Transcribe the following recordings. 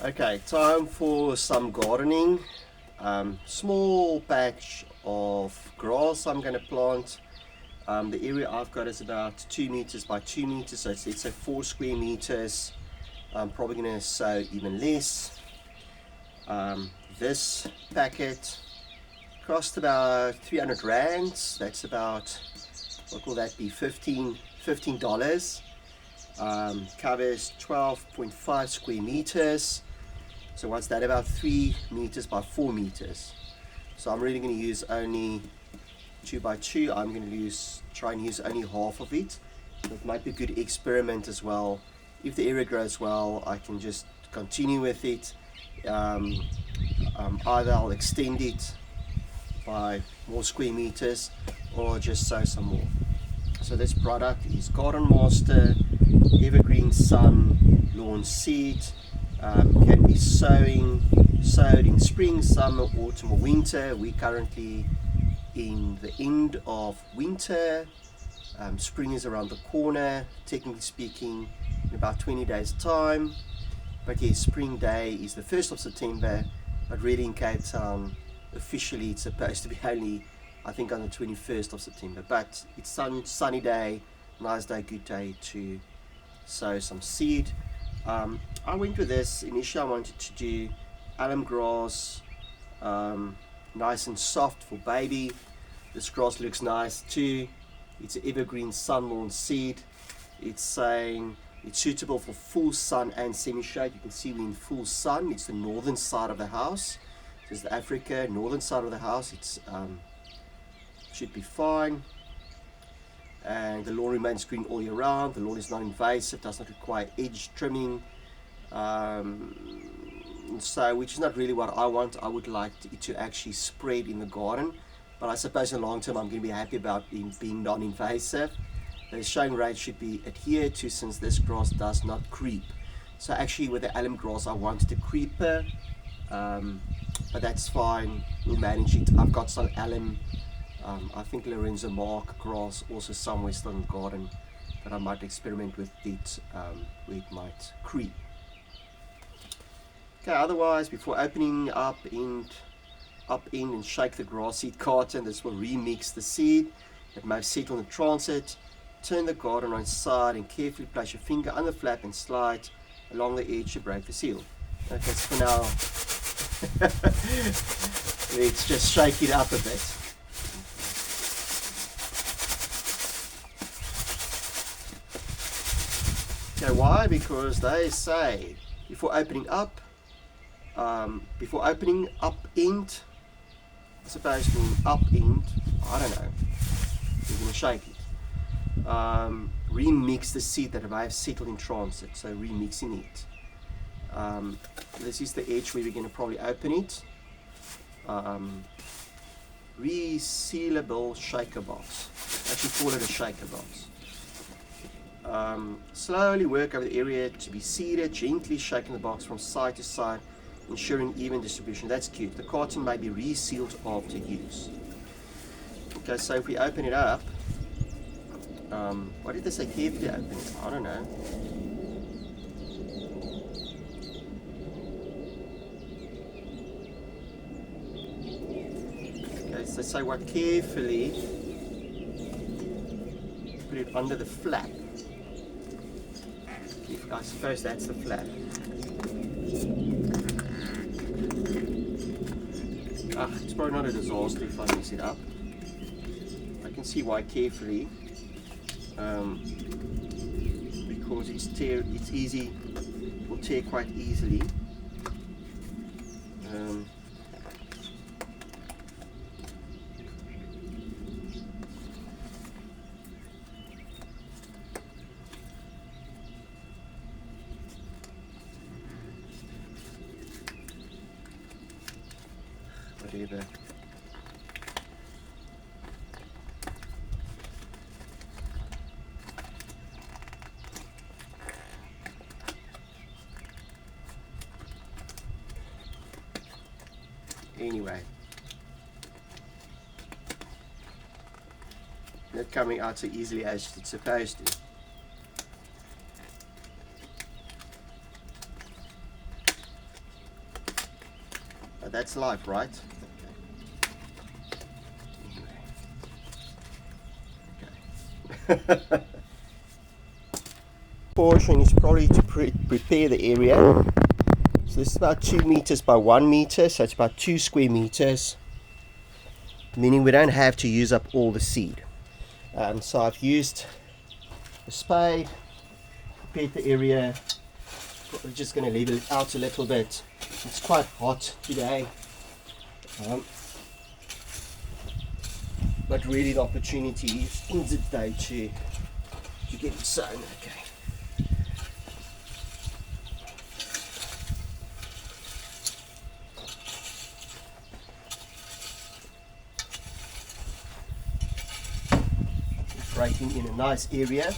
Okay, time for some gardening. Small patch of grass I'm going to plant. The area I've got is about 2 meters by 2 meters, so it's say 4 square meters. I'm probably going to sow even less. This packet cost about 300 rands. That's about, what will that be, $15. Covers 12.5 square meters. So what's that, about 3 meters by 4 meters. So I'm really going to use only 2 by 2. I'm going to try and use only half of it. It might be a good experiment as well. If the area grows well, I can just continue with it. Either I'll extend it by more square meters or just sow some more. So this product is Garden Master Evergreen Sun Lawn Seed. Can be sowed in spring, summer, autumn or winter. We're currently in the end of winter. Spring is around the corner, technically speaking, in about 20 days time. But yes, spring day is the 1st of September, but really in Cape Town officially it's supposed to be only, I think, on the 21st of September. But it's sunny day, nice day, good day to sow some seed. I went with this. Initially I wanted to do alum grass, nice and soft for baby. This grass looks nice too. It's an evergreen sun lawn seed. It's saying it's suitable for full sun and semi-shade. You can see we're in full sun. It's the northern side of the house. This is the Africa, northern side of the house. It's should be fine. And the lawn remains green all year round. The lawn is non-invasive, does not require edge trimming. So, which is not really what I want. I would like it to actually spread in the garden. But I suppose in the long term I'm going to be happy about being non-invasive. The showing rate should be adhered to, since this grass does not creep. So actually with the alum grass I wanted a creeper, but that's fine, we'll manage it. I've got some alum, I think Lorenzo Mark grass also somewhere still in the garden that I might experiment with it, where it might creep. Okay, otherwise before opening up in and shake the grass seed carton, this will remix the seed that may have settled in the transit. Turn the garden on its side and carefully place your finger on the flap and slide along the edge to break the seal. Okay, so for now, let's just shake it up a bit. Okay, why? Because they say before opening up end, it's supposed to mean up end, I don't know, you're going to shake it. Remix the seed that may have settled in transit, so remixing it. This is the edge where we're going to probably open it. Resealable shaker box, actually call it a shaker box. Slowly work over the area to be seeded, gently shaking the box from side to side, ensuring even distribution. That's cute. The carton may be resealed after use. Okay, so if we open it up, why did they say carefully open it? I don't know. Okay, so they say what, carefully put it under the flap. I suppose that's the flap. It's probably not a disaster if I mix it up. I can see why carefully. Because it's easy, it will tear quite easily. Whatever. Anyway, not coming out so easily as it's supposed to. that's life, right? Okay. Portion is probably to prepare the area. So this is about 2 meters by 1 meter, so it's about 2 square meters, meaning we don't have to use up all the seed. So I've used a spade, prepared the area. We're just going to leave it out a little bit. It's quite hot today, but really the opportunity is in the day to get it sown. Okay. Breaking in a nice area.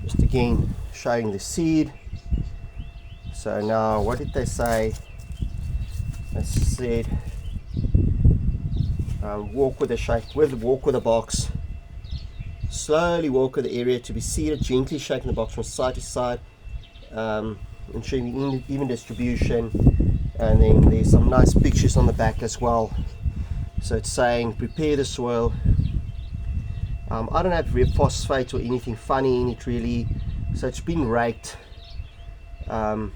Just again showing the seed. So now, what did they say? They said walk with the box. Slowly walk with the area to be seeded, gently shaking the box from side to side, ensuring even distribution. And then there's some nice pictures on the back as well. So it's saying prepare the soil. I don't have phosphate or anything funny in it really, so it's been raked. The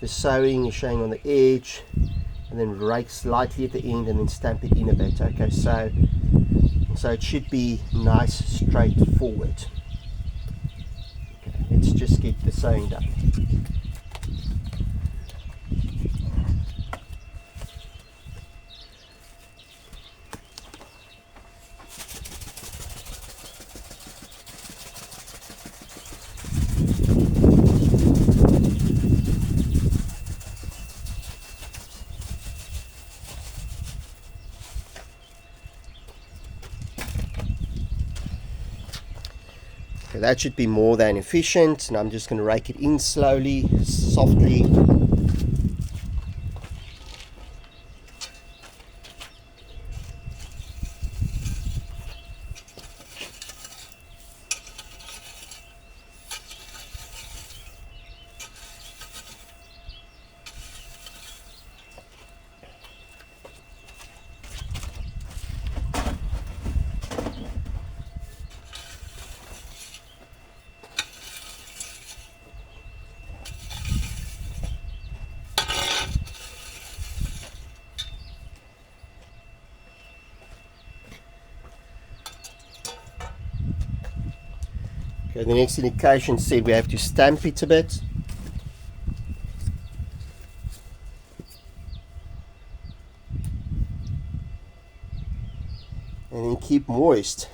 sowing is showing on the edge, and then rake slightly at the end, and then stamp it in a bit. Okay, so it should be nice, straightforward. Okay, let's just get the sowing done. Okay, that should be more than efficient, and I'm just going to rake it in slowly, softly. Okay, the next indication said we have to stamp it a bit. And then keep moist.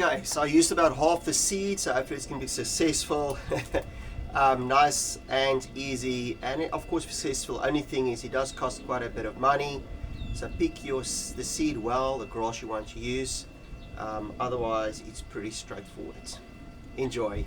Okay, so I used about half the seed, so hopefully it's going to be successful. Nice and easy, and of course successful. Only thing is it does cost quite a bit of money, so pick the seed well, the grass you want to use. Otherwise it's pretty straightforward. Enjoy.